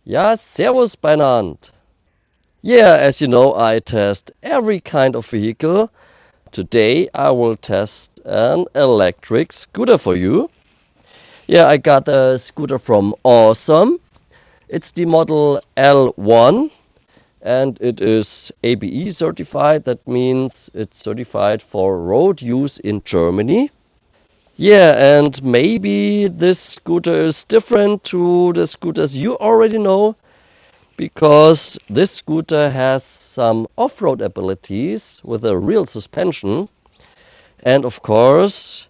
Ja, servus beinand. Yeah, as you know, I test every kind of vehicle. Today I will test an electric scooter for you. Yeah, I got a scooter from AUSOM. It's the model L1 and it is ABE certified. That means it's certified for road use in Germany. Yeah, and maybe this scooter is different to the scooters you already know, because this scooter has some off-road abilities with a real suspension. And of course,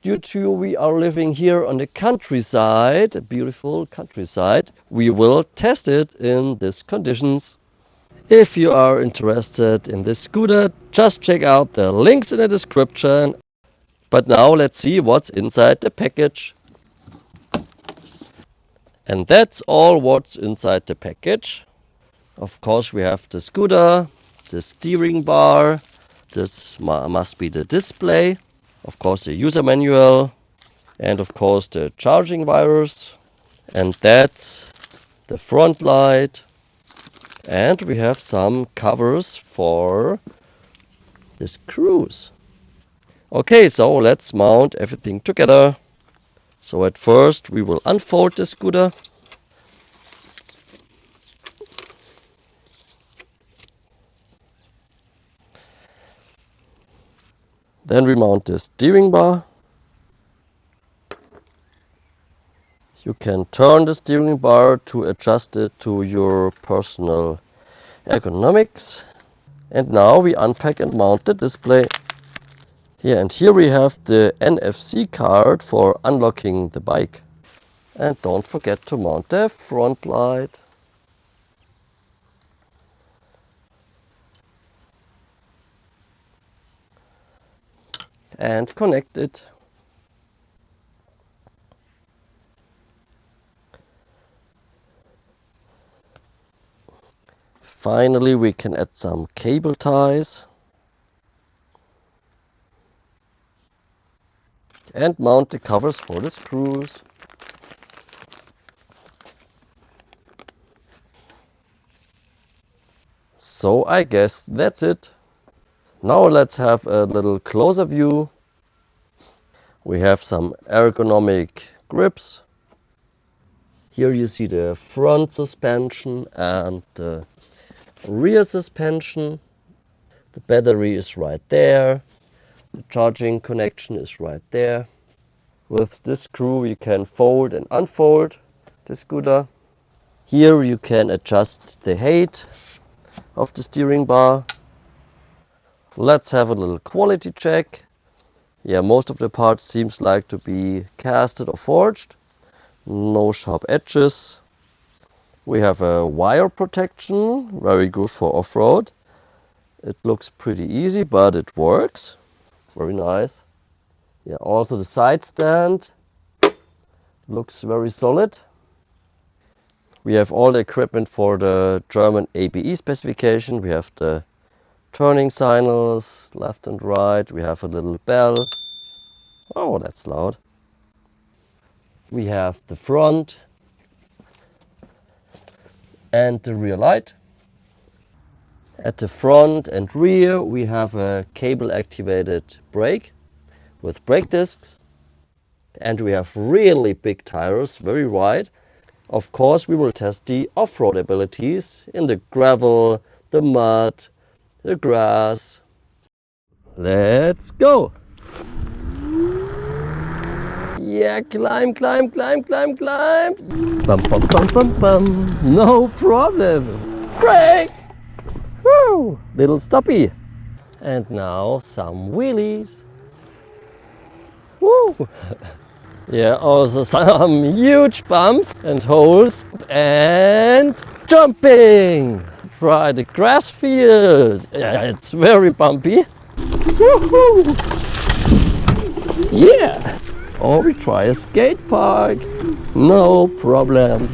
due to we are living here on the countryside, a beautiful countryside, we will test it in these conditions. If you are interested in this scooter, just check out the links in the description. But now let's see what's inside the package. And that's all what's inside the package. Of course, we have the scooter, the steering bar, this must be the display, of course the user manual, and of course the charging wires, and that's the front light, and we have some covers for the screws. Okay, so let's mount everything together. So at first we will unfold the scooter. Then we mount the steering bar. You can turn the steering bar to adjust it to your personal ergonomics. And now we unpack and mount the display. Yeah, and here we have the NFC card for unlocking the bike. And don't forget to mount the front light. And connect it. Finally, we can add some cable ties. And mount the covers for the screws. So I guess that's it. Now let's have a little closer view. We have some ergonomic grips. Here you see the front suspension and the rear suspension. The battery is right there. The charging connection is right there. With this screw you can fold and unfold the scooter. Here you can adjust the height of the steering bar. Let's have a little quality check. Yeah, most of the parts seems like to be casted or forged. No sharp edges. We have a wire protection, very good for off-road. It looks pretty easy, but it works. Very nice. Yeah, also the side stand looks very solid. We have all the equipment for the German ABE specification. We have the turning signals left and right. We have a little bell. Oh, that's loud. We have the front and the rear light. At the front and rear we have a cable activated brake with brake discs, and we have really big tires, very wide. Of course we will test the off-road abilities in the gravel, the mud, the grass. Let's go! Yeah, climb, climb, climb, climb, climb! Bum, bum, bum, bum, bum. No problem! Brake! Woo! Little stoppy! And now some wheelies! Woo! Yeah, also some huge bumps and holes and jumping! Try the grass field! Yeah, it's very bumpy! Woohoo! Yeah! Or we try a skate park. No problem.